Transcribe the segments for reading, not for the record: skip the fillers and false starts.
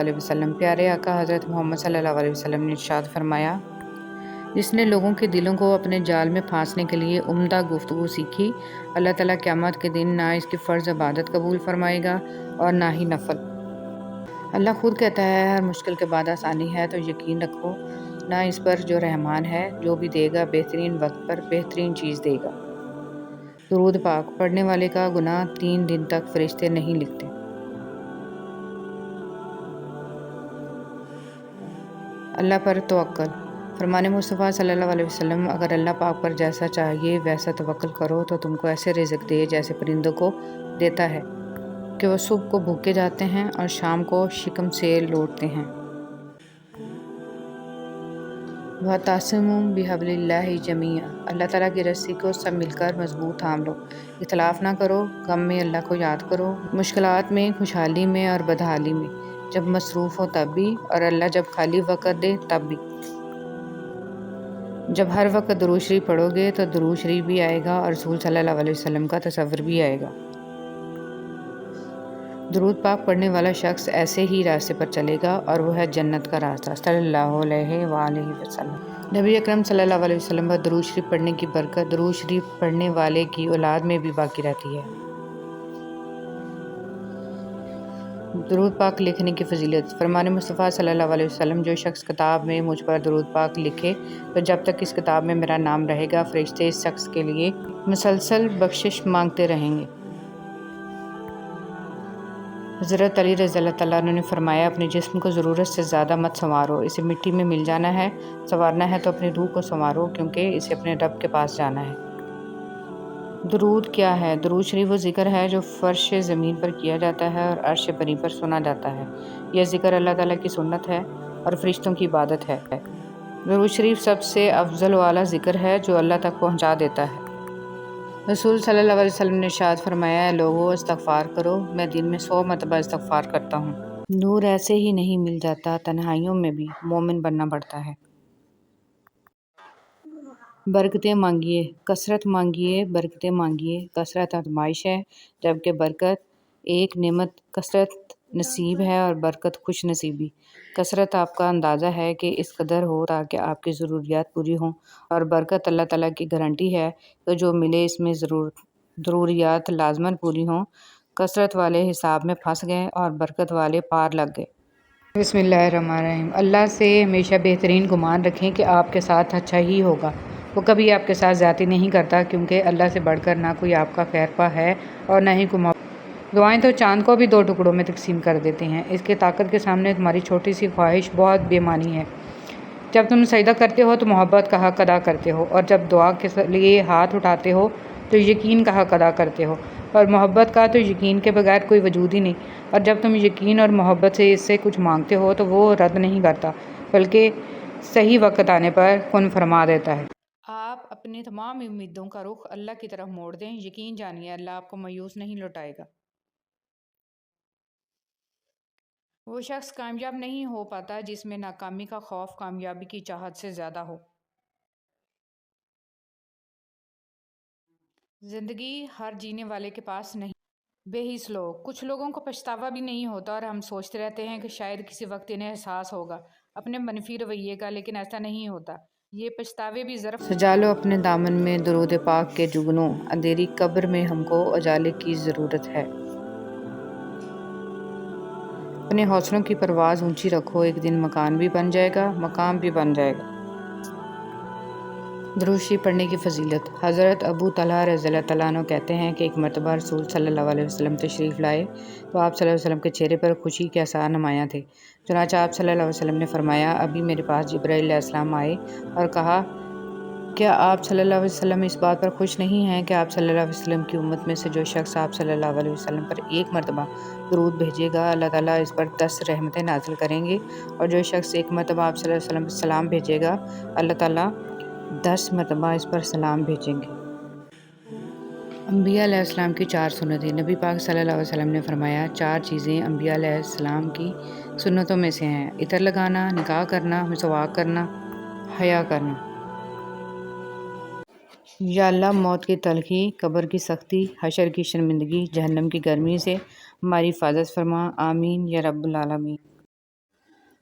علیہ وسلم۔ پیارے آقا حضرت محمد صلی اللہ علیہ وسلم نے ارشاد فرمایا، جس نے لوگوں کے دلوں کو اپنے جال میں پھانسنے کے لیے عمدہ گفتگو سیکھی، اللہ تعالیٰ قیامت کے دن نہ اس کی فرض عبادت قبول فرمائے گا اور نہ ہی نفل۔ اللہ خود کہتا ہے، ہر مشکل کے بعد آسانی ہے، تو یقین رکھو نہ اس پر جو رحمان ہے، جو بھی دے گا بہترین وقت پر بہترین چیز دے گا۔ درود پاک پڑھنے والے کا گناہ 3 دن تک فرشتے نہیں لکھتے۔ اللہ پر توکل۔ فرمان مصطفیٰ صلی اللہ علیہ وسلم، اگر اللہ پاک پر جیسا چاہیے ویسا توکل کرو تو تم کو ایسے رزق دے جیسے پرندوں کو دیتا ہے کہ وہ صبح کو بھوکے جاتے ہیں اور شام کو شکم سے لوٹتے ہیں۔ وَاعْتَصِمُوا بِحَبْلِ اللَّهِ جَمِيعًا، اللہ تعالیٰ کی رسی کو سب مل کر مضبوط تھام لو۔ اختلاف نہ کرو، غم میں اللہ کو یاد کرو، مشکلات میں، خوشحالی میں اور بدحالی میں، جب مصروف ہو تب بھی اور اللہ جب خالی وقت دے تب بھی۔ جب ہر وقت درود شریف پڑھو گے تو درود شریف بھی آئے گا اور رسول صلی اللہ علیہ وسلم کا تصور بھی آئے گا۔ درود پاک پڑھنے والا شخص ایسے ہی راستے پر چلے گا اور وہ ہے جنت کا راستہ۔ صلی اللہ علیہ وآلہ وسلم۔ نبی اکرم صلی اللہ علیہ وسلم پر درود شریف پڑھنے کی برکت درود شریف پڑھنے والے کی اولاد میں بھی باقی رہتی ہے۔ درود پاک لکھنے کی فضیلت۔ فرمان مصطفیٰ صلی اللہ علیہ وسلم، جو شخص کتاب میں مجھ پر درود پاک لکھے تو جب تک اس کتاب میں میرا نام رہے گا فرشتے اس شخص کے لیے مسلسل بخشش مانگتے رہیں گے۔ حضرت علی رضی اللہ تعالیٰ عنہ نے فرمایا، اپنے جسم کو ضرورت سے زیادہ مت سنوارو، اسے مٹی میں مل جانا ہے، سنوارنا ہے تو اپنی روح کو سنوارو کیونکہ اسے اپنے رب کے پاس جانا ہے۔ درود کیا ہے؟ درود شریف وہ ذکر ہے جو فرش زمین پر کیا جاتا ہے اور عرش بری پر سنا جاتا ہے۔ یہ ذکر اللہ تعالیٰ کی سنت ہے اور فرشتوں کی عبادت ہے۔ درود شریف سب سے افضل والا ذکر ہے جو اللہ تک پہنچا دیتا ہے۔ رسول صلی اللہ علیہ وسلم نے ارشاد فرمایا، اے لوگو استغفار کرو، میں دن میں 100 مرتبہ استغفار کرتا ہوں۔ نور ایسے ہی نہیں مل جاتا، تنہائیوں میں بھی مومن بننا پڑتا ہے۔ برکتیں مانگیے، کثرت مانگیے، برکتیں مانگیے۔ کثرت آزمائش ہے، جبکہ برکت ایک نعمت کثرت نصیب ہے اور برکت خوش نصیبی۔ کثرت آپ کا اندازہ ہے کہ اس قدر ہو تاکہ آپ کی ضروریات پوری ہوں، اور برکت اللہ تعالیٰ کی گارنٹی ہے کہ جو ملے اس میں ضروریات لازماً پوری ہوں۔ کثرت والے حساب میں پھنس گئے اور برکت والے پار لگ گئے۔ بسم اللہ الرحمن الرحیم۔ اللہ سے ہمیشہ بہترین گمان رکھیں کہ آپ کے ساتھ اچھا ہی ہوگا۔ وہ کبھی آپ کے ساتھ زیادتی نہیں کرتا، کیونکہ اللہ سے بڑھ کر نہ کوئی آپ کا خیر خواہ ہے اور نہ ہی کوئی دعائیں تو چاند کو بھی 2 ٹکڑوں میں تقسیم کر دیتے ہیں۔ اس کے طاقت کے سامنے تمہاری چھوٹی سی خواہش بہت بے معنی ہے۔ جب تم سجدہ کرتے ہو تو محبت کا حق ادا کرتے ہو، اور جب دعا کے لیے ہاتھ اٹھاتے ہو تو یقین کا حق ادا کرتے ہو، اور محبت کا تو یقین کے بغیر کوئی وجود ہی نہیں۔ اور جب تم یقین اور محبت سے اس سے کچھ مانگتے ہو تو وہ رد نہیں کرتا، بلکہ صحیح وقت آنے پر کن فرما دیتا ہے۔ آپ اپنے تمام امیدوں کا رخ اللہ کی طرف موڑ دیں، یقین جانیے اللہ آپ کو مایوس نہیں لوٹائے گا۔ وہ شخص کامیاب نہیں ہو پاتا جس میں ناکامی کا خوف کامیابی کی چاہت سے زیادہ ہو۔ زندگی ہر جینے والے کے پاس نہیں۔ بے حس لوگ، کچھ لوگوں کو پچھتاوا بھی نہیں ہوتا اور ہم سوچتے رہتے ہیں کہ شاید کسی وقت انہیں احساس ہوگا اپنے منفی رویے کا، لیکن ایسا نہیں ہوتا۔ یہ پچھتاوے بھی ظرف سجا لو اپنے دامن میں درود پاک کے جگنوں، اندھیری قبر میں ہم کو اجالے کی ضرورت ہے۔ اپنے حوصلوں کی پرواز اونچی رکھو، ایک دن مکان بھی بن جائے گا، مقام بھی بن جائے گا۔ درود شریف پڑھنے کی فضیلت۔ حضرت ابو طلحہ رضی اللہ تعالیٰ عنہ کہتے ہیں کہ ایک مرتبہ رسول صلی اللہ علیہ وسلم تشریف لائے تو آپ صلی اللہ علیہ وسلم کے چہرے پر خوشی کے آثار نمایاں تھے۔ چنانچہ آپ صلی اللہ علیہ وسلم نے فرمایا، ابھی میرے پاس جبرائیل علیہ السلام آئے اور کہا، کیا آپ صلی اللہ علیہ وسلم اس بات پر خوش نہیں ہیں کہ آپ صلی اللہ علیہ وسلم کی امت میں سے جو شخص آپ صلی اللہ علیہ وسلم پر ایک مرتبہ درود بھیجے گا اللہ تعالیٰ اس پر 10 رحمتیں نازل کریں گے، اور جو شخص ایک مرتبہ آپ صلی اللہ علیہ وسلم پر سلام بھیجے گا اللہ تعالیٰ 10 مرتبہ اس پر سلام بھیجیں گے۔ انبیاء علیہ السلام کی 4 سنتیں۔ نبی پاک صلی اللہ علیہ وسلم نے فرمایا، 4 چیزیں انبیاء علیہ السلام کی سنتوں میں سے ہیں: عطر لگانا، نکاح کرنا، مسواک کرنا، حیا کرنا۔ یا اللہ، موت کی تلخی، قبر کی سختی، حشر کی شرمندگی، جہنم کی گرمی سے ہماری حفاظت فرما، آمین یا رب العالمین۔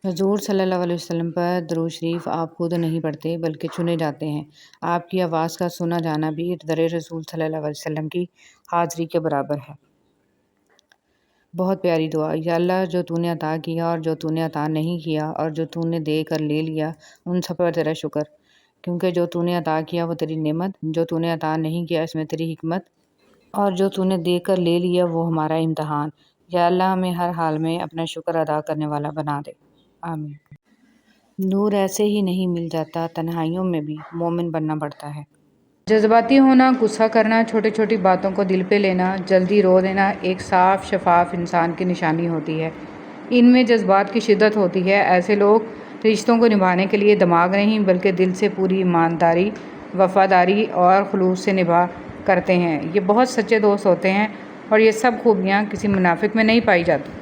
حضور صلی اللہ علیہ وسلم پر درود شریف آپ خود نہیں پڑھتے بلکہ چنے جاتے ہیں۔ آپ کی آواز کا سنا جانا بھی در رسول صلی اللہ علیہ وسلم کی حاضری کے برابر ہے۔ بہت پیاری دعا۔ یا اللہ، جو تو نے عطا کیا اور جو تو نے عطا نہیں کیا اور جو تو نے دے کر لے لیا، ان سب پر تیرا شکر، کیونکہ جو تو نے عطا کیا وہ تیری نعمت، جو تو نے عطا نہیں کیا اس میں تیری حکمت، اور جو تو نے دے کر لے لیا وہ ہمارا امتحان۔ یا اللہ، ہمیں ہر حال میں اپنا شکر ادا کرنے والا بنا دے، آمین۔ نور ایسے ہی نہیں مل جاتا، تنہائیوں میں بھی مومن بننا پڑتا ہے۔ جذباتی ہونا، غصہ کرنا، چھوٹی چھوٹی باتوں کو دل پہ لینا، جلدی رو دینا ایک صاف شفاف انسان کی نشانی ہوتی ہے۔ ان میں جذبات کی شدت ہوتی ہے۔ ایسے لوگ رشتوں کو نبھانے کے لیے دماغ نہیں بلکہ دل سے پوری ایمانداری، وفاداری اور خلوص سے نبھا کرتے ہیں۔ یہ بہت سچے دوست ہوتے ہیں اور یہ سب خوبیاں کسی منافق میں نہیں پائی جاتی۔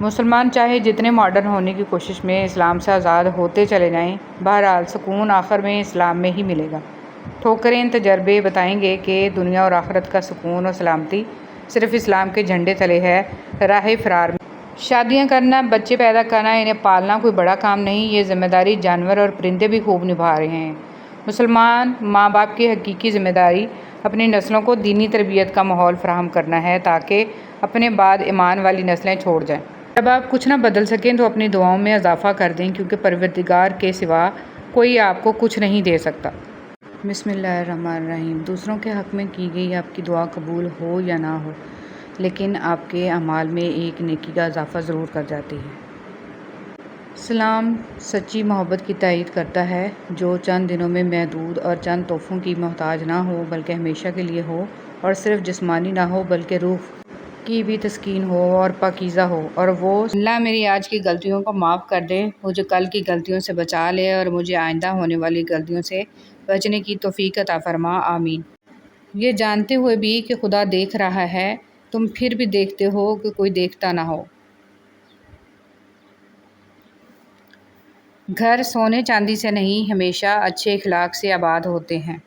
مسلمان چاہے جتنے ماڈرن ہونے کی کوشش میں اسلام سے آزاد ہوتے چلے جائیں، بہرحال سکون آخر میں اسلام میں ہی ملے گا۔ ٹھوکریں تجربے بتائیں گے کہ دنیا اور آخرت کا سکون اور سلامتی صرف اسلام کے جھنڈے تلے ہے، راہ فرار میں۔ شادیاں کرنا، بچے پیدا کرنا، انہیں پالنا کوئی بڑا کام نہیں، یہ ذمہ داری جانور اور پرندے بھی خوب نبھا رہے ہیں۔ مسلمان ماں باپ کی حقیقی ذمہ داری اپنی نسلوں کو دینی تربیت کا ماحول فراہم کرنا ہے تاکہ اپنے بعد ایمان والی نسلیں چھوڑ جائیں۔ جب آپ کچھ نہ بدل سکیں تو اپنی دعاؤں میں اضافہ کر دیں، کیونکہ پروردگار کے سوا کوئی آپ کو کچھ نہیں دے سکتا۔ بسم اللہ الرحمن الرحیم۔ دوسروں کے حق میں کی گئی آپ کی دعا قبول ہو یا نہ ہو، لیکن آپ کے اعمال میں ایک نیکی کا اضافہ ضرور کر جاتی ہے۔ اسلام سچی محبت کی تائید کرتا ہے، جو چند دنوں میں محدود اور چند تحفوں کی محتاج نہ ہو بلکہ ہمیشہ کے لیے ہو، اور صرف جسمانی نہ ہو بلکہ روح کی بھی تسکین ہو اور پاکیزہ ہو۔ اور وہ اللہ میری آج کی غلطیوں کو معاف کر دے، مجھے کل کی غلطیوں سے بچا لے اور مجھے آئندہ ہونے والی غلطیوں سے بچنے کی توفیق عطا فرما، آمین۔ یہ جانتے ہوئے بھی کہ خدا دیکھ رہا ہے، تم پھر بھی دیکھتے ہو کہ کوئی دیکھتا نہ ہو۔ گھر سونے چاندی سے نہیں، ہمیشہ اچھے اخلاق سے آباد ہوتے ہیں۔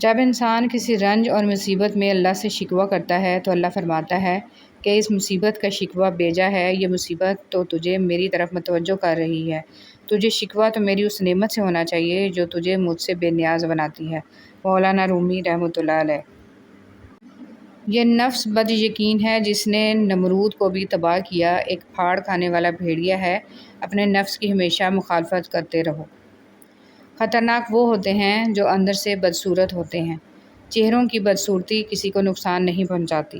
جب انسان کسی رنج اور مصیبت میں اللہ سے شکوہ کرتا ہے تو اللہ فرماتا ہے کہ اس مصیبت کا شکوہ بیجا ہے، یہ مصیبت تو تجھے میری طرف متوجہ کر رہی ہے۔ تجھے شکوہ تو میری اس نعمت سے ہونا چاہیے جو تجھے مجھ سے بے نیاز بناتی ہے۔ مولانا رومی رحمۃ اللہ علیہ۔ یہ نفس بد یقین ہے جس نے نمرود کو بھی تباہ کیا، ایک پھاڑ کھانے والا بھیڑیا ہے، اپنے نفس کی ہمیشہ مخالفت کرتے رہو۔ خطرناک وہ ہوتے ہیں جو اندر سے بدصورت ہوتے ہیں، چہروں کی بدصورتی کسی کو نقصان نہیں پہنچاتی۔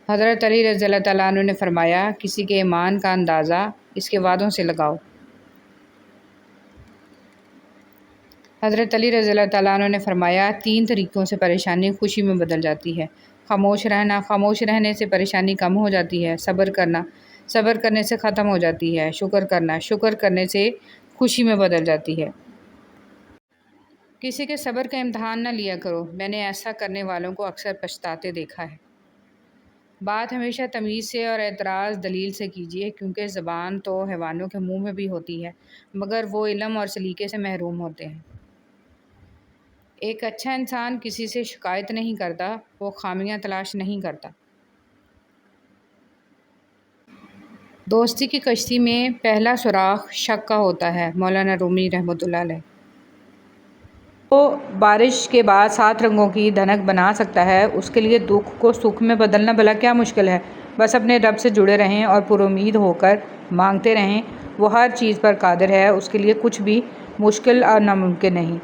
حضرت علی رضی اللہ تعالیٰ عنہ نے فرمایا، کسی کے ایمان کا اندازہ اس کے وعدوں سے لگاؤ۔ حضرت علی رضی اللہ تعالیٰ عنہ نے فرمایا، 3 طریقوں سے پریشانی خوشی میں بدل جاتی ہے۔ خاموش رہنا، خاموش رہنے سے پریشانی کم ہو جاتی ہے۔ صبر کرنا، صبر کرنے سے ختم ہو جاتی ہے۔ شکر کرنا، شکر کرنے سے خوشی میں بدل جاتی ہے۔ کسی کے صبر کا امتحان نہ لیا کرو، میں نے ایسا کرنے والوں کو اکثر پچھتاتے دیکھا ہے۔ بات ہمیشہ تمیز سے اور اعتراض دلیل سے کیجیے، کیونکہ زبان تو حیوانوں کے منہ میں بھی ہوتی ہے، مگر وہ علم اور سلیقے سے محروم ہوتے ہیں۔ ایک اچھا انسان کسی سے شکایت نہیں کرتا، وہ خامیاں تلاش نہیں کرتا۔ دوستی کی کشتی میں پہلا سوراخ شک کا ہوتا ہے، مولانا رومی رحمۃ اللہ علیہ۔ وہ بارش کے بعد 7 رنگوں کی دھنک بنا سکتا ہے، اس کے لیے دکھ کو سکھ میں بدلنا بھلا کیا مشکل ہے؟ بس اپنے رب سے جڑے رہیں اور پر امید ہو کر مانگتے رہیں، وہ ہر چیز پر قادر ہے، اس کے لیے کچھ بھی مشکل اور ناممکن نہیں۔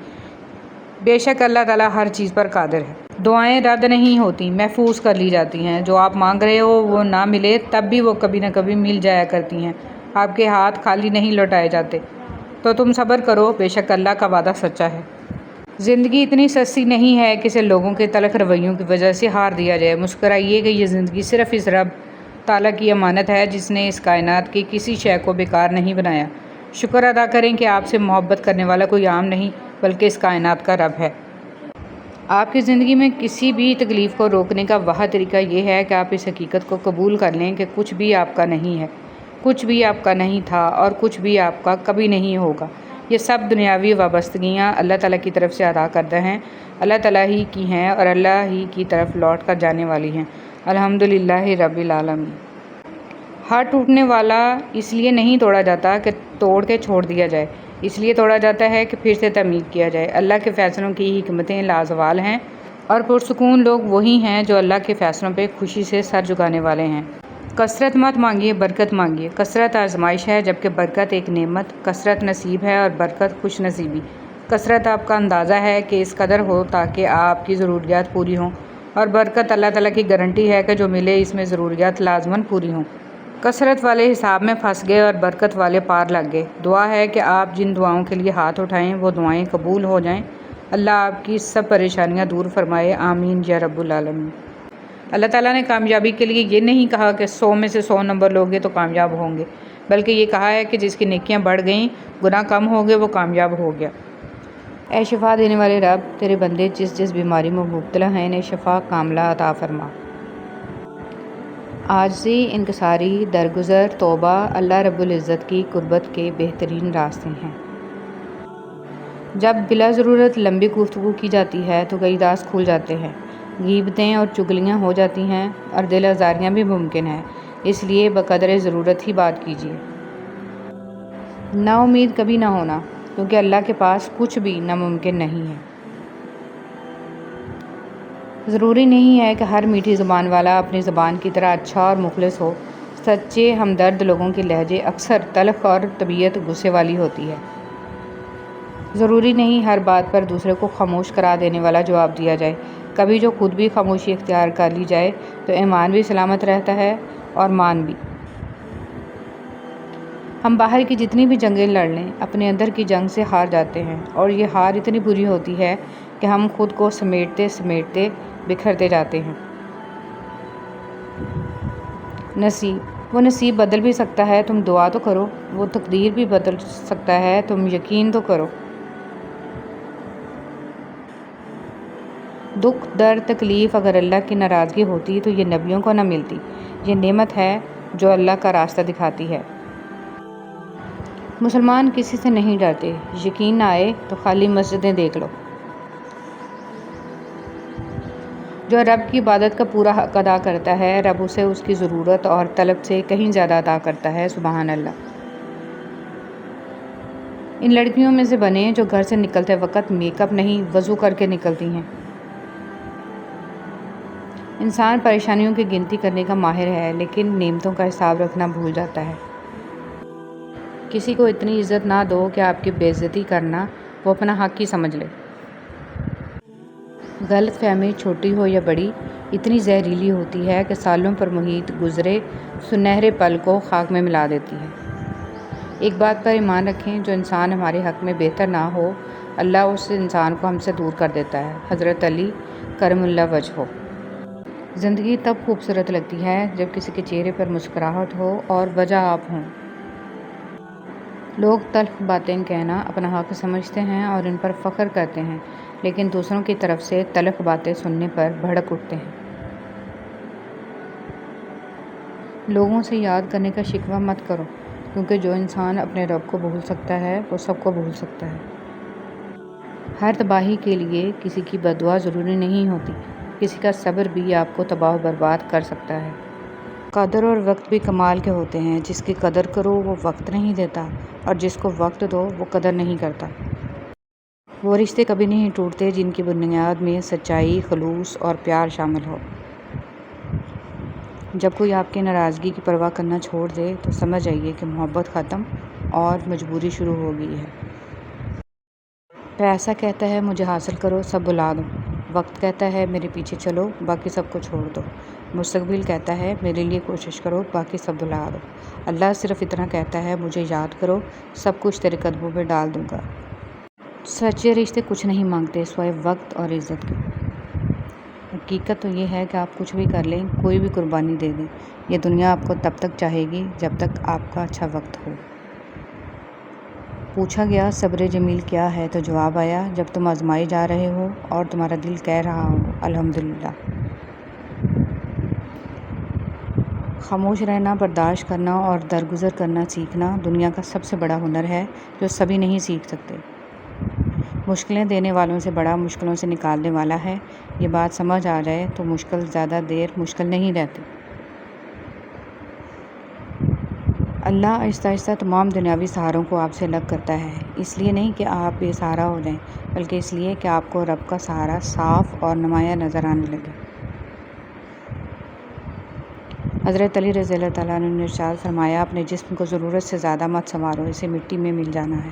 بے شک اللہ تعالیٰ ہر چیز پر قادر ہے۔ دعائیں رد نہیں ہوتی، محفوظ کر لی جاتی ہیں۔ جو آپ مانگ رہے ہو وہ نہ ملے تب بھی وہ کبھی نہ کبھی مل جایا کرتی ہیں۔ آپ کے ہاتھ خالی نہیں لوٹائے جاتے، تو تم صبر کرو، بے شک اللہ کا وعدہ سچا ہے۔ زندگی اتنی سستی نہیں ہے کہ اسے لوگوں کے تلخ رویوں کی وجہ سے ہار دیا جائے۔ مسکرائیے کہ یہ زندگی صرف اس رب تعالیٰ کی امانت ہے جس نے اس کائنات کی کسی شے کو بیکار نہیں بنایا۔ شکر ادا کریں کہ آپ سے محبت کرنے والا کوئی عام نہیں بلکہ اس کائنات کا رب ہے۔ آپ کی زندگی میں کسی بھی تکلیف کو روکنے کا واحد طریقہ یہ ہے کہ آپ اس حقیقت کو قبول کر لیں کہ کچھ بھی آپ کا نہیں ہے، کچھ بھی آپ کا نہیں تھا اور کچھ بھی آپ کا کبھی نہیں ہوگا۔ یہ سب دنیاوی وابستگیاں اللہ تعالیٰ کی طرف سے ادا کردہ ہیں، اللہ تعالیٰ ہی کی ہیں اور اللہ ہی کی طرف لوٹ کر جانے والی ہیں۔ الحمدللہ رب العالمین۔ ہاتھ ٹوٹنے والا اس لیے نہیں توڑا جاتا کہ توڑ کے چھوڑ دیا جائے، اس لیے توڑا جاتا ہے کہ پھر سے تعمیر کیا جائے۔ اللہ کے فیصلوں کی حکمتیں لازوال ہیں اور پرسکون لوگ وہی ہیں جو اللہ کے فیصلوں پہ خوشی سے سر جھکانے والے ہیں۔ کثرت مت مانگیے، برکت مانگیے۔ کثرت آزمائش ہے جبکہ برکت ایک نعمت، کثرت نصیب ہے اور برکت خوش نصیبی۔ کثرت آپ کا اندازہ ہے کہ اس قدر ہو تاکہ آپ کی ضروریات پوری ہوں، اور برکت اللہ تعالیٰ کی گارنٹی ہے کہ جو ملے اس میں ضروریات لازماً پوری ہوں۔ کثرت والے حساب میں پھنس گئے اور برکت والے پار لگ گئے۔ دعا ہے کہ آپ جن دعاؤں کے لیے ہاتھ اٹھائیں وہ دعائیں قبول ہو جائیں۔ اللہ آپ کی سب پریشانیاں دور فرمائے، آمین یا رب العالمین۔ اللہ تعالیٰ نے کامیابی کے لیے یہ نہیں کہا کہ 100 میں سے 100 نمبر لوگے تو کامیاب ہوں گے، بلکہ یہ کہا ہے کہ جس کی نیکیاں بڑھ گئیں، گناہ کم ہو گئے، وہ کامیاب ہو گیا۔ اے شفا دینے والے رب، تیرے بندے جس جس بیماری میں مبتلا ہیں انہیں شفا کاملہ عطا فرما۔ عاجزی، انکساری، درگزر، توبہ اللہ رب العزت کی قربت کے بہترین راستے ہیں۔ جب بلا ضرورت لمبی گفتگو کی جاتی ہے تو کئی راز کھل جاتے ہیں، غیبتیں اور چگلیاں ہو جاتی ہیں اور دل آزاریاں بھی ممکن ہیں، اس لیے بقدر ضرورت ہی بات کیجیے۔ نا امید کبھی نہ ہونا، کیونکہ اللہ کے پاس کچھ بھی ناممکن نہیں ہے۔ ضروری نہیں ہے کہ ہر میٹھی زبان والا اپنی زبان کی طرح اچھا اور مخلص ہو۔ سچے ہمدرد لوگوں کی لہجے اکثر تلخ اور طبیعت غصے والی ہوتی ہے۔ ضروری نہیں ہر بات پر دوسرے کو خاموش کرا دینے والا جواب دیا جائے۔ کبھی جو خود بھی خاموشی اختیار کر لی جائے تو ایمان بھی سلامت رہتا ہے اور مان بھی۔ ہم باہر کی جتنی بھی جنگیں لڑ لیں، اپنے اندر کی جنگ سے ہار جاتے ہیں، اور یہ ہار اتنی بری ہوتی ہے کہ ہم خود کو سمیٹتے سمیٹتے بکھرتے جاتے ہیں۔ نصیب، وہ نصیب بدل بھی سکتا ہے، تم دعا تو کرو۔ وہ تقدیر بھی بدل سکتا ہے، تم یقین تو کرو۔ دکھ، درد، تکلیف اگر اللہ کی ناراضگی ہوتی تو یہ نبیوں کو نہ ملتی۔ یہ نعمت ہے جو اللہ کا راستہ دکھاتی ہے۔ مسلمان کسی سے نہیں ڈرتے، یقین نہ آئے تو خالی مسجدیں دیکھ لو۔ جو رب کی عبادت کا پورا حق ادا کرتا ہے، رب اسے اس کی ضرورت اور طلب سے کہیں زیادہ عطا کرتا ہے، سبحان اللہ۔ ان لڑکیوں میں سے بنیں جو گھر سے نکلتے وقت میک اپ نہیں، وضو کر کے نکلتی ہیں۔ انسان پریشانیوں کی گنتی کرنے کا ماہر ہے، لیکن نعمتوں کا حساب رکھنا بھول جاتا ہے۔ کسی کو اتنی عزت نہ دو کہ آپ کی بے عزتی کرنا وہ اپنا حق ہی سمجھ لے۔ غلط فہمی چھوٹی ہو یا بڑی اتنی زہریلی ہوتی ہے کہ سالوں پر محیط گزرے سنہرے پل کو خاک میں ملا دیتی ہے۔ ایک بات پر ایمان رکھیں، جو انسان ہمارے حق میں بہتر نہ ہو، اللہ اس انسان کو ہم سے دور کر دیتا ہے۔ حضرت علی کرم اللہ وجہہ۔ زندگی تب خوبصورت لگتی ہے جب کسی کے چہرے پر مسکراہٹ ہو اور وجہ آپ ہوں۔ لوگ تلخ باتیں کہنا اپنا حق سمجھتے ہیں اور ان پر فخر کرتے ہیں، لیکن دوسروں کی طرف سے تلخ باتیں سننے پر بھڑک اٹھتے ہیں۔ لوگوں سے یاد کرنے کا شکوہ مت کرو، کیونکہ جو انسان اپنے رب کو بھول سکتا ہے وہ سب کو بھول سکتا ہے۔ ہر تباہی کے لیے کسی کی بددعا ضروری نہیں ہوتی، کسی کا صبر بھی آپ کو تباہ و برباد کر سکتا ہے۔ قدر اور وقت بھی کمال کے ہوتے ہیں، جس کی قدر کرو وہ وقت نہیں دیتا، اور جس کو وقت دو وہ قدر نہیں کرتا۔ وہ رشتے کبھی نہیں ٹوٹتے جن کی بنیاد میں سچائی، خلوص اور پیار شامل ہو۔ جب کوئی آپ کی ناراضگی کی پرواہ کرنا چھوڑ دے تو سمجھ جائیے کہ محبت ختم اور مجبوری شروع ہو گئی ہے۔ پیسہ کہتا ہے مجھے حاصل کرو، سب بھلا دو۔ وقت کہتا ہے میرے پیچھے چلو، باقی سب کو چھوڑ دو۔ مستقبل کہتا ہے میرے لیے کوشش کرو، باقی سب بھلا دو۔ اللہ صرف اتنا کہتا ہے مجھے یاد کرو، سب کچھ تیرے قدموں پہ ڈال دوں گا۔ سچے رشتے کچھ نہیں مانگتے سوائے وقت اور عزت کے۔ حقیقت تو یہ ہے کہ آپ کچھ بھی کر لیں، کوئی بھی قربانی دے دیں، یہ دنیا آپ کو تب تک چاہے گی جب تک آپ کا اچھا وقت ہو۔ پوچھا گیا صبر جمیل کیا ہے تو جواب آیا، جب تم آزمائے جا رہے ہو اور تمہارا دل کہہ رہا ہو الحمدللہ۔ خاموش رہنا، برداشت کرنا اور درگزر کرنا سیکھنا دنیا کا سب سے بڑا ہنر ہے جو سبھی نہیں سیکھ سکتے۔ مشکلیں دینے والوں سے بڑا مشکلوں سے نکالنے والا ہے۔ یہ بات سمجھ آ جائے تو مشکل زیادہ دیر مشکل نہیں رہتی۔ اللہ آہستہ آہستہ تمام دنیاوی سہاروں کو آپ سے الگ کرتا ہے، اس لیے نہیں کہ آپ بے سہارا ہو جائیں، بلکہ اس لیے کہ آپ کو رب کا سہارا صاف اور نمایاں نظر آنے لگے۔ حضرت علی رضی اللہ تعالیٰ عنہ نے ارشاد فرمایا، اپنے جسم کو ضرورت سے زیادہ مت سنوارو، اسے مٹی میں مل جانا ہے۔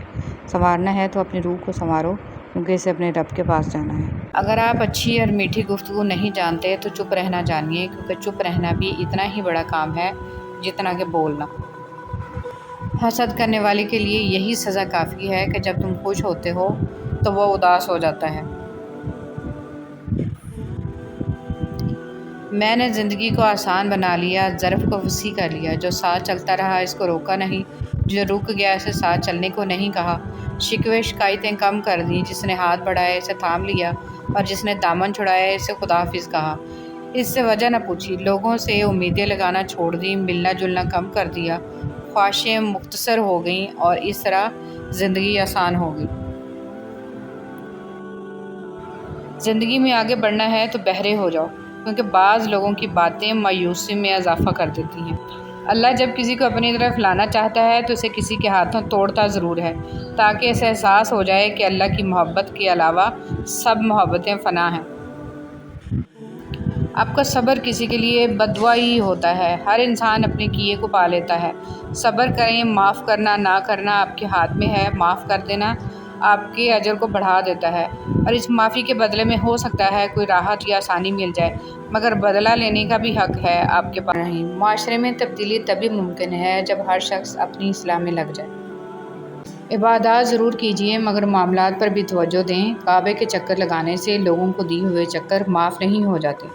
سنوارنا ہے تو اپنی روح کو سنوارو، کیونکہ اسے اپنے رب کے پاس جانا ہے۔ اگر آپ اچھی اور میٹھی گفتگو نہیں جانتے تو چپ رہنا جانیے، کیونکہ چپ رہنا بھی اتنا ہی بڑا کام ہے جتنا کہ بولنا۔ حسد کرنے والے کے لیے یہی سزا کافی ہے کہ جب تم خوش ہوتے ہو تو وہ اداس ہو جاتا ہے۔ میں نے زندگی کو آسان بنا لیا، ظرف کو وسیع کر لیا۔ جو ساتھ چلتا رہا اس کو روکا نہیں، جو رک گیا اسے ساتھ چلنے کو نہیں کہا۔ شکوے شکایتیں کم کر دیں، جس نے ہاتھ بڑھایا اسے تھام لیا، اور جس نے دامن چھڑایا اسے خدا حافظ کہا۔ اس سے وجہ نہ پوچھی، لوگوں سے امیدیں لگانا چھوڑ دیں، ملنا جلنا کم کر دیا، خواہشیں مختصر ہو گئیں، اور اس طرح زندگی آسان ہو گئی۔ زندگی میں آگے بڑھنا ہے تو بہرے ہو جاؤ، کیونکہ بعض لوگوں کی باتیں مایوسی میں اضافہ کر دیتی ہیں۔ اللہ جب کسی کو اپنی طرف لانا چاہتا ہے تو اسے کسی کے ہاتھوں توڑتا ضرور ہے، تاکہ اسے احساس ہو جائے کہ اللہ کی محبت کے علاوہ سب محبتیں فنا ہیں۔ آپ کا صبر کسی کے لیے بددعا ہی ہوتا ہے۔ ہر انسان اپنے کیے کو پا لیتا ہے۔ صبر کریں، معاف کرنا نہ کرنا آپ کے ہاتھ میں ہے۔ معاف کر دینا آپ کے اجر کو بڑھا دیتا ہے، اور اس معافی کے بدلے میں ہو سکتا ہے کوئی راحت یا آسانی مل جائے، مگر بدلہ لینے کا بھی حق ہے آپ کے پاس نہیں۔ معاشرے میں تبدیلی تبھی ممکن ہے جب ہر شخص اپنی اصلاح میں لگ جائے۔ عبادات ضرور کیجیے، مگر معاملات پر بھی توجہ دیں۔ کعبے کے چکر لگانے سے لوگوں کو دیے ہوئے چکر معاف نہیں ہو جاتے۔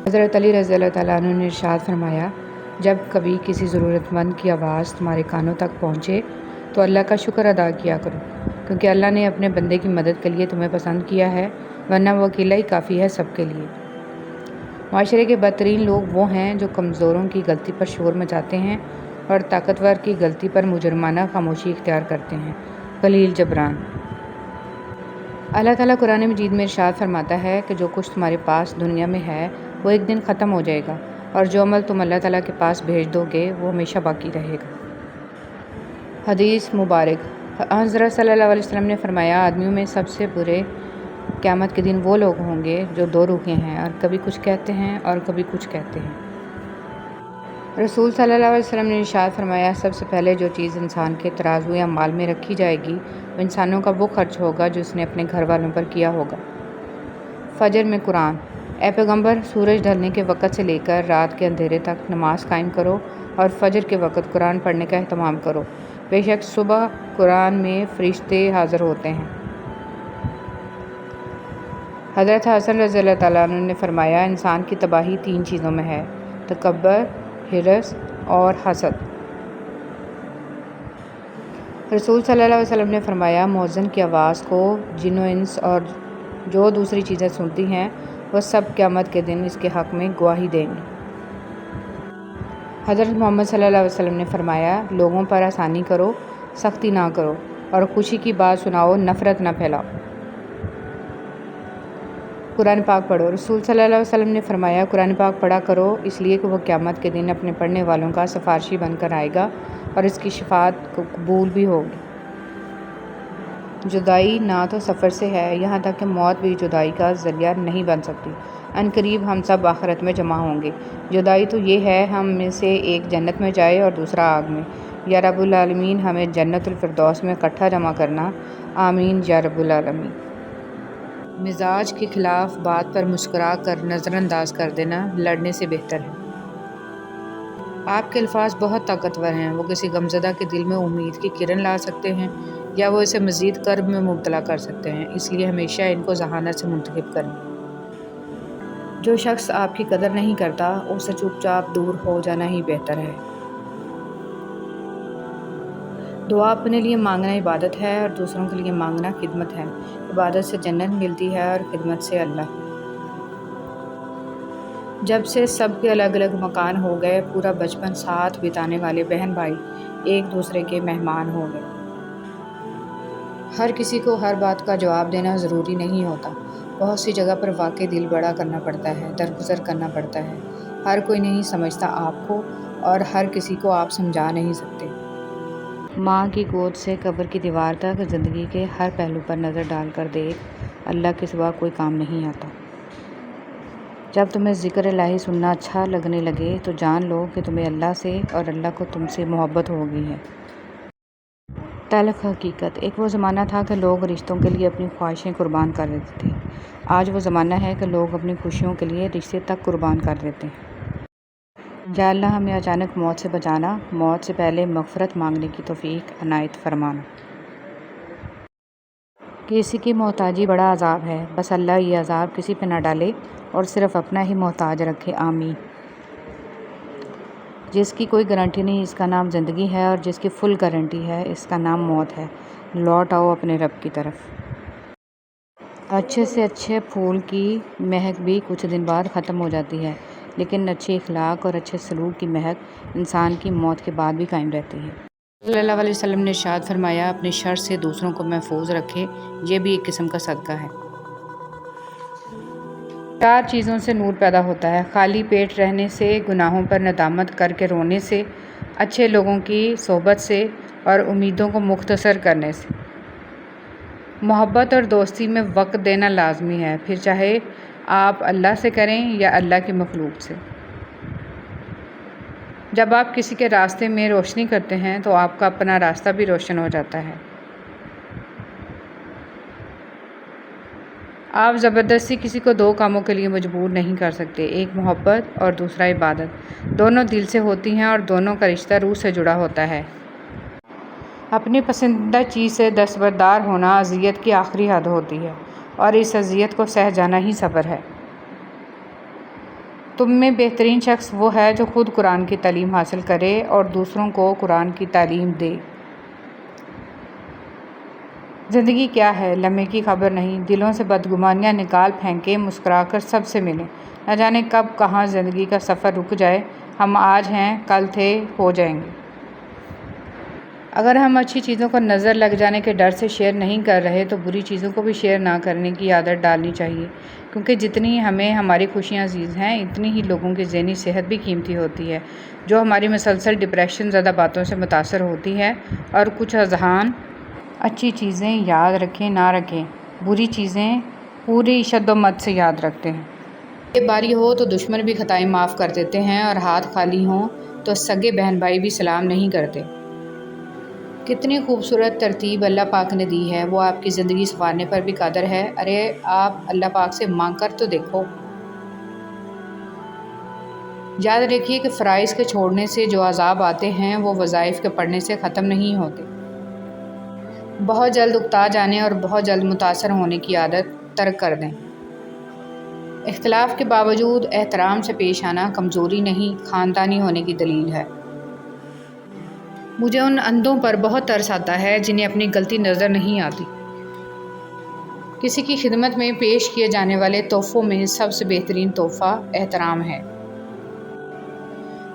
حضرت علی رضی اللہ تعالیٰ عنہ نے ارشاد فرمایا، جب کبھی کسی ضرورت مند کی آواز تمہارے کانوں تک پہنچے تو اللہ کا شکر ادا کیا کرو، کیونکہ اللہ نے اپنے بندے کی مدد کے لیے تمہیں پسند کیا ہے، ورنہ وہ اکیلا ہی کافی ہے سب کے لیے۔ معاشرے کے بدترین لوگ وہ ہیں جو کمزوروں کی غلطی پر شور مچاتے ہیں اور طاقتور کی غلطی پر مجرمانہ خاموشی اختیار کرتے ہیں۔ خلیل جبران۔ اللہ تعالیٰ قرآن مجید میں ارشاد فرماتا ہے کہ جو کچھ تمہارے پاس دنیا میں ہے وہ ایک دن ختم ہو جائے گا، اور جو عمل تم اللہ تعالیٰ کے پاس بھیج دو گے وہ ہمیشہ باقی رہے گا۔ حدیث مبارک۔ حضرت صلی اللہ علیہ وسلم نے فرمایا، آدمیوں میں سب سے برے قیامت کے دن وہ لوگ ہوں گے جو دو روحیں ہیں، اور کبھی کچھ کہتے ہیں اور کبھی کچھ کہتے ہیں۔ رسول صلی اللہ علیہ وسلم نے ارشاد فرمایا، سب سے پہلے جو چیز انسان کے ترازو یا مال میں رکھی جائے گی وہ انسانوں کا وہ خرچ ہوگا جو اس نے اپنے گھر والوں پر کیا ہوگا۔ فجر میں قرآن۔ اے پیغمبر، سورج ڈھلنے کے وقت سے لے کر رات کے اندھیرے تک نماز قائم کرو، اور فجر کے وقت قرآن پڑھنے کا اہتمام کرو، بے شک صبح قرآن میں فرشتے حاضر ہوتے ہیں۔ حضرت حسن رضی اللہ تعالیٰ عنہ نے فرمایا، انسان کی تباہی تین چیزوں میں ہے: تکبر، حرص اور حسد۔ رسول صلی اللہ علیہ وسلم نے فرمایا، مؤذن کی آواز کو جن و انس اور جو دوسری چیزیں سنتی ہیں وہ سب قیامت کے دن اس کے حق میں گواہی دیں گی۔ حضرت محمد صلی اللہ علیہ وسلم نے فرمایا، لوگوں پر آسانی کرو، سختی نہ کرو، اور خوشی کی بات سناؤ، نفرت نہ پھیلاؤ۔ قرآن پاک پڑھو۔ رسول صلی اللہ علیہ وسلم نے فرمایا، قرآن پاک پڑھا کرو، اس لیے کہ وہ قیامت کے دن اپنے پڑھنے والوں کا سفارشی بن کر آئے گا، اور اس کی شفاعت کو قبول بھی ہوگی۔ جدائی نہ تو سفر سے ہے، یہاں تک کہ موت بھی جدائی کا ذریعہ نہیں بن سکتی۔ عنقریب ہم سب آخرت میں جمع ہوں گے۔ جدائی تو یہ ہے، ہم میں سے ایک جنت میں جائے اور دوسرا آگ میں۔ یا رب العالمین ہمیں جنت الفردوس میں اکٹھا جمع کرنا، آمین یا رب العالمین۔ مزاج کے خلاف بات پر مسکرا کر نظر انداز کر دینا لڑنے سے بہتر ہے۔ آپ کے الفاظ بہت طاقتور ہیں، وہ کسی غمزدہ کے دل میں امید کی کرن لا سکتے ہیں، یا وہ اسے مزید کرب میں مبتلا کر سکتے ہیں، اس لیے ہمیشہ ان کو ذہانت سے منتخب کریں۔ جو شخص آپ کی قدر نہیں کرتا اس سے چپ چاپ دور ہو جانا ہی بہتر ہے۔ دعا اپنے لیے مانگنا عبادت ہے، اور دوسروں کے لیے مانگنا خدمت ہے۔ عبادت سے جنت ملتی ہے اور خدمت سے اللہ۔ جب سے سب کے الگ الگ مکان ہو گئے، پورا بچپن ساتھ بتانے والے بہن بھائی ایک دوسرے کے مہمان ہو گئے۔ ہر کسی کو ہر بات کا جواب دینا ضروری نہیں ہوتا۔ بہت سی جگہ پر واقعی دل بڑا کرنا پڑتا ہے، درگزر کرنا پڑتا ہے۔ ہر کوئی نہیں سمجھتا آپ کو، اور ہر کسی کو آپ سمجھا نہیں سکتے۔ ماں کی گود سے قبر کی دیوار تک زندگی کے ہر پہلو پر نظر ڈال کر دیکھ، اللہ کے سوا کوئی کام نہیں آتا۔ جب تمہیں ذکر الہی سننا اچھا لگنے لگے تو جان لو کہ تمہیں اللہ سے اور اللہ کو تم سے محبت ہو گئی ہے۔ تلخ حقیقت: ایک وہ زمانہ تھا کہ لوگ رشتوں کے لیے اپنی خواہشیں قربان کر دیتے تھے۔ آج وہ زمانہ ہے کہ لوگ اپنی خوشیوں کے لیے رشتے تک قربان کر دیتے ہیں۔ یا اللہ ہمیں اچانک موت سے بچانا، موت سے پہلے مغفرت مانگنے کی توفیق عنایت فرمانا۔ کسی کی محتاجی بڑا عذاب ہے، بس اللہ یہ عذاب کسی پہ نہ ڈالے اور صرف اپنا ہی محتاج رکھے، آمین۔ جس کی کوئی گارنٹی نہیں اس کا نام زندگی ہے، اور جس کی فل گارنٹی ہے اس کا نام موت ہے۔ لوٹ آؤ اپنے رب کی طرف۔ اچھے سے اچھے پھول کی مہک بھی کچھ دن بعد ختم ہو جاتی ہے، لیکن اچھے اخلاق اور اچھے سلوک کی مہک انسان کی موت کے بعد بھی قائم رہتی ہے۔ صلی اللہ علیہ وسلم نے ارشاد فرمایا، اپنی شر سے دوسروں کو محفوظ رکھے، یہ بھی ایک قسم کا صدقہ ہے۔ 4 چیزوں سے نور پیدا ہوتا ہے: خالی پیٹ رہنے سے، گناہوں پر ندامت کر کے رونے سے، اچھے لوگوں کی صحبت سے، اور امیدوں کو مختصر کرنے سے۔ محبت اور دوستی میں وقت دینا لازمی ہے، پھر چاہے آپ اللہ سے کریں یا اللہ کی مخلوق سے۔ جب آپ کسی کے راستے میں روشنی کرتے ہیں تو آپ کا اپنا راستہ بھی روشن ہو جاتا ہے۔ آپ زبردستی کسی کو 2 کاموں کے لیے مجبور نہیں کر سکتے، ایک محبت اور دوسرا عبادت۔ دونوں دل سے ہوتی ہیں اور دونوں کا رشتہ روح سے جڑا ہوتا ہے۔ اپنی پسندیدہ چیز سے دستبردار ہونا اذیت کی آخری حد ہوتی ہے، اور اس اذیت کو سہ جانا ہی صبر ہے۔ تم میں بہترین شخص وہ ہے جو خود قرآن کی تعلیم حاصل کرے اور دوسروں کو قرآن کی تعلیم دے۔ زندگی کیا ہے؟ لمحے کی خبر نہیں۔ دلوں سے بدگمانیاں نکال پھینکیں، مسکرا کر سب سے ملیں۔ نہ جانے کب کہاں زندگی کا سفر رک جائے، ہم آج ہیں، کل تھے، ہو جائیں گے۔ اگر ہم اچھی چیزوں کو نظر لگ جانے کے ڈر سے شیئر نہیں کر رہے تو بری چیزوں کو بھی شیئر نہ کرنے کی عادت ڈالنی چاہیے، کیونکہ جتنی ہمیں ہماری خوشیاں عزیز ہیں، اتنی ہی لوگوں کی ذہنی صحت بھی قیمتی ہوتی ہے، جو ہماری مسلسل ڈپریشن زدہ باتوں سے متاثر ہوتی ہے۔ اور کچھ اذہان اچھی چیزیں یاد رکھیں نہ رکھیں، بری چیزیں پوری شد و مت سے یاد رکھتے ہیں۔ یہ باری ہو تو دشمن بھی خطائیں معاف کر دیتے ہیں، اور ہاتھ خالی ہوں تو سگے بہن بھائی بھی سلام نہیں کرتے۔ کتنی خوبصورت ترتیب اللہ پاک نے دی ہے، وہ آپ کی زندگی سنوارنے پر بھی قادر ہے۔ ارے آپ اللہ پاک سے مانگ کر تو دیکھو۔ یاد رکھیے کہ فرائض کے چھوڑنے سے جو عذاب آتے ہیں وہ وظائف کے پڑھنے سے ختم نہیں ہوتے۔ بہت جلد اکتا جانے اور بہت جلد متاثر ہونے کی عادت ترک کر دیں۔ اختلاف کے باوجود احترام سے پیش آنا کمزوری نہیں، خاندانی ہونے کی دلیل ہے۔ مجھے ان اندھوں پر بہت ترس آتا ہے جنہیں اپنی غلطی نظر نہیں آتی۔ کسی کی خدمت میں پیش کیے جانے والے تحفوں میں سب سے بہترین تحفہ احترام ہے۔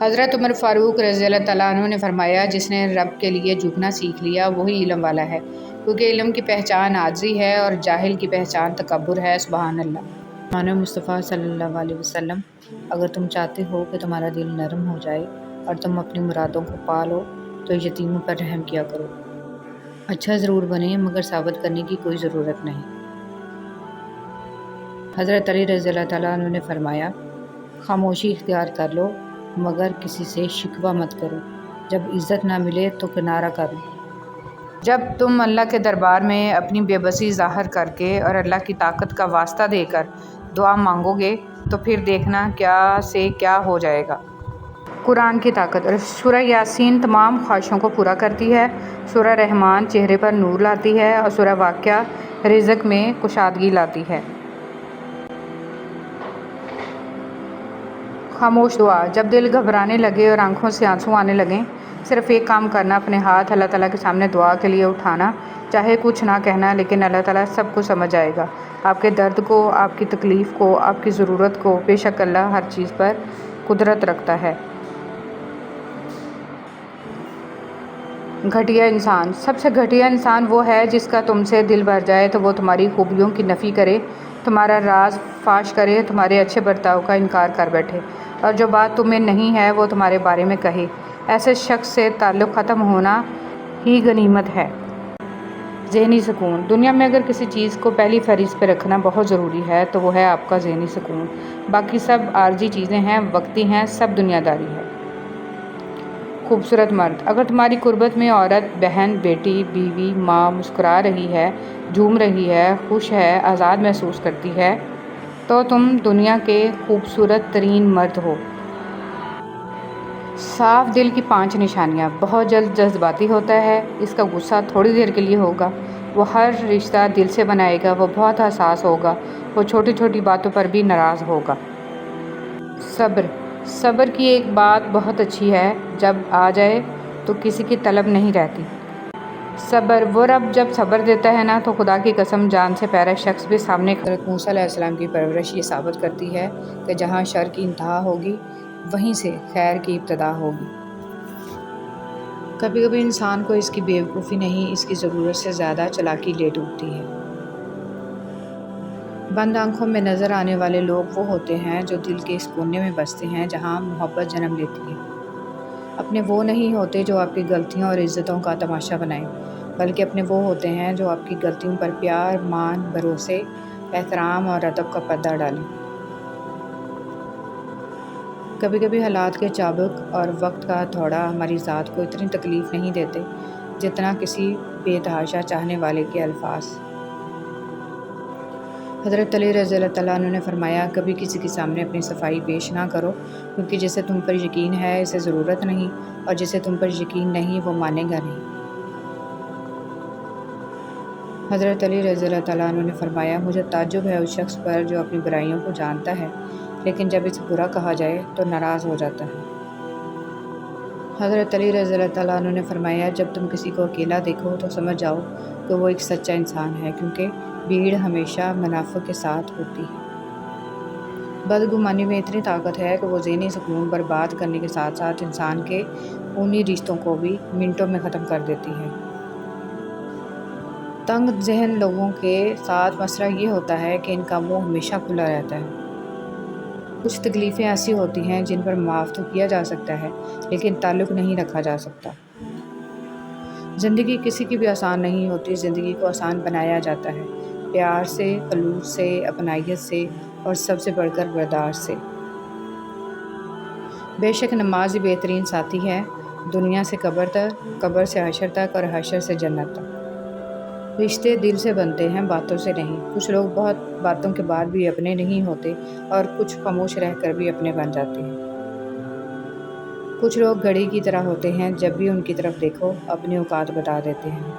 حضرت عمر فاروق رضی اللہ تعالیٰ عنہ نے فرمایا، جس نے رب کے لیے جھکنا سیکھ لیا وہی علم والا ہے، کیونکہ علم کی پہچان عاجزی ہے اور جاہل کی پہچان تکبر ہے۔ سبحان اللہ۔ مانو مصطفیٰ صلی اللہ علیہ وسلم، اگر تم چاہتے ہو کہ تمہارا دل نرم ہو جائے اور تم اپنی مرادوں کو پا لو تو یتیموں پر رحم کیا کرو۔ اچھا ضرور بنے مگر ثابت کرنے کی کوئی ضرورت نہیں۔ حضرت علی رضی اللہ تعالیٰ عنہ نے فرمایا، خاموشی اختیار کر لو مگر کسی سے شکوہ مت کرو، جب عزت نہ ملے تو کنارہ کرو۔ جب تم اللہ کے دربار میں اپنی بے بسی ظاہر کر کے اور اللہ کی طاقت کا واسطہ دے کر دعا مانگو گے تو پھر دیکھنا کیا سے کیا ہو جائے گا۔ قرآن کی طاقت۔ سورہ یاسین تمام خواہشوں کو پورا کرتی ہے، سورہ رحمان چہرے پر نور لاتی ہے، اور سورہ واقعہ رزق میں کشادگی لاتی ہے۔ خاموش دعا۔ جب دل گھبرانے لگے اور آنکھوں سے آنسو آنے لگیں، صرف ایک کام کرنا، اپنے ہاتھ اللہ تعالیٰ کے سامنے دعا کے لیے اٹھانا، چاہے کچھ نہ کہنا، لیکن اللہ تعالیٰ سب کو سمجھ جائے گا، آپ کے درد کو، آپ کی تکلیف کو، آپ کی ضرورت کو۔ بے شک اللہ ہر چیز پر قدرت رکھتا ہے۔ گھٹیا انسان، سب سے گھٹیا انسان وہ ہے جس کا تم سے دل بھر جائے تو وہ تمہاری خوبیوں کی نفی کرے، تمہارا راز فاش کرے، تمہارے اچھے برتاؤ کا انکار کر بیٹھے، اور جو بات تمہیں نہیں ہے وہ تمہارے بارے میں کہے۔ ایسے شخص سے تعلق ختم ہونا ہی غنیمت ہے۔ ذہنی سکون، دنیا میں اگر کسی چیز کو پہلی فہرست پہ رکھنا بہت ضروری ہے تو وہ ہے آپ کا ذہنی سکون۔ باقی سب عارضی چیزیں ہیں، وقتی ہیں، سب دنیا داری ہے۔ خوبصورت مرد، اگر تمہاری قربت میں عورت، بہن، بیٹی، بیوی، ماں مسکرا رہی ہے، جھوم رہی ہے، خوش ہے، آزاد محسوس کرتی ہے تو تم دنیا کے خوبصورت ترین مرد ہو۔ صاف دل کی 5 نشانیاں، بہت جلد جذباتی ہوتا ہے، اس کا غصہ تھوڑی دیر کے لیے ہوگا، وہ ہر رشتہ دل سے بنائے گا، وہ بہت حساس ہوگا، وہ چھوٹی چھوٹی باتوں پر بھی ناراض ہوگا۔ صبر، صبر کی ایک بات بہت اچھی ہے، جب آ جائے تو کسی کی طلب نہیں رہتی۔ صبر، وہ رب جب صبر دیتا ہے نا تو خدا کی قسم جان سے پیارا شخص بھی سامنے کھڑا۔ حضرت موسیٰ علیہ السلام کی پرورش یہ ثابت کرتی ہے کہ جہاں شر کی انتہا ہوگی وہیں سے خیر کی ابتدا ہوگی۔ کبھی کبھی انسان کو اس کی بے وقوفی نہیں، اس کی ضرورت سے زیادہ چالاکی لے ڈوبتی ہے۔ بند آنکھوں میں نظر آنے والے لوگ وہ ہوتے ہیں جو دل کے اس کونے میں بستے ہیں جہاں محبت جنم لیتی ہے۔ اپنے وہ نہیں ہوتے جو آپ کی غلطیوں اور عزتوں کا تماشا بنائیں، بلکہ اپنے وہ ہوتے ہیں جو آپ کی غلطیوں پر پیار، مان، بھروسے، احترام اور ادب کا پردہ ڈالیں۔ کبھی کبھی حالات کے چابک اور وقت کا ہتھوڑا ہماری ذات کو اتنی تکلیف نہیں دیتے جتنا کسی بے تحاشا چاہنے والے کے الفاظ۔ حضرت علی رضی اللہ تعالیٰ عنہ نے فرمایا، کبھی کسی کے سامنے اپنی صفائی پیش نہ کرو، کیونکہ جسے تم پر یقین ہے اسے ضرورت نہیں، اور جسے تم پر یقین نہیں وہ مانے گا نہیں۔ حضرت علی رضی اللہ تعالیٰ عنہ نے فرمایا، مجھے تعجب ہے اس شخص پر جو اپنی برائیوں کو جانتا ہے لیکن جب اسے برا کہا جائے تو ناراض ہو جاتا ہے۔ حضرت علی رضی اللہ تعالیٰ عنہ نے فرمایا، جب تم کسی کو اکیلا دیکھو تو سمجھ جاؤ کہ وہ ایک سچا انسان ہے، کیونکہ بھیڑ ہمیشہ منافع کے ساتھ ہوتی ہے۔ بدگمانی میں اتنی طاقت ہے کہ وہ ذہنی سکون برباد کرنے کے ساتھ ساتھ انسان کے خونی رشتوں کو بھی منٹوں میں ختم کر دیتی ہے۔ تنگ ذہن لوگوں کے ساتھ مسئلہ یہ ہوتا ہے کہ ان کا منہ ہمیشہ کھلا رہتا ہے۔ کچھ تکلیفیں ایسی ہوتی ہیں جن پر معاف تو کیا جا سکتا ہے لیکن تعلق نہیں رکھا جا سکتا۔ زندگی کسی کی بھی آسان نہیں ہوتی، زندگی کو آسان بنایا جاتا ہے پیار سے، خلوص سے، اپنائیت سے، اور سب سے بڑھ کر برداشت سے۔ بے شک نماز ہی بہترین ساتھی ہے، دنیا سے قبر تک، قبر سے حشر تک، اور حشر سے جنت تک۔ رشتے دل سے بنتے ہیں، باتوں سے نہیں۔ کچھ لوگ بہت باتوں کے بعد بھی اپنے نہیں ہوتے اور کچھ خاموش رہ کر بھی اپنے بن جاتے ہیں۔ کچھ لوگ گھڑی کی طرح ہوتے ہیں، جب بھی ان کی طرف دیکھو اپنی اوقات بتا دیتے ہیں۔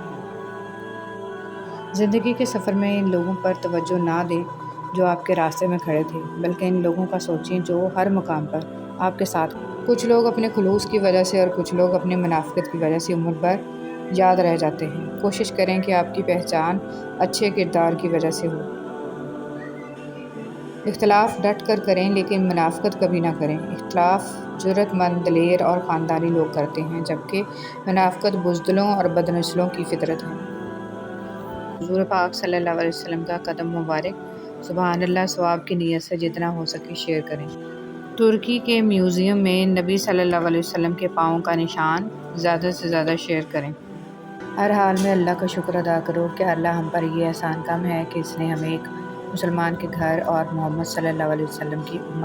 زندگی کے سفر میں ان لوگوں پر توجہ نہ دیں جو آپ کے راستے میں کھڑے تھے، بلکہ ان لوگوں کا سوچیں جو ہر مقام پر آپ کے ساتھ۔ کچھ لوگ اپنے خلوص کی وجہ سے اور کچھ لوگ اپنی منافقت کی وجہ سے عمر بھر یاد رہ جاتے ہیں۔ کوشش کریں کہ آپ کی پہچان اچھے کردار کی وجہ سے ہو۔ اختلاف ڈٹ کر کریں لیکن منافقت کبھی نہ کریں۔ اختلاف جرأت مند، دلیر اور خاندانی لوگ کرتے ہیں، جبکہ منافقت بزدلوں اور بدنسلوں کی فطرت ہے۔ حضور پاک صلی اللہ علیہ وسلم کا قدم مبارک، سبحان اللہ، ثواب کی نیت سے جتنا ہو سکے شیئر کریں۔ ترکی کے میوزیم میں نبی صلی اللہ علیہ وسلم کے پاؤں کا نشان، زیادہ سے زیادہ شیئر کریں۔ ہر حال میں اللہ کا شکر ادا کرو کہ اللہ ہم پر یہ احسان کم ہے کہ اس نے ہمیں ایک مسلمان کے گھر اور محمد صلی اللہ علیہ وسلم کی امت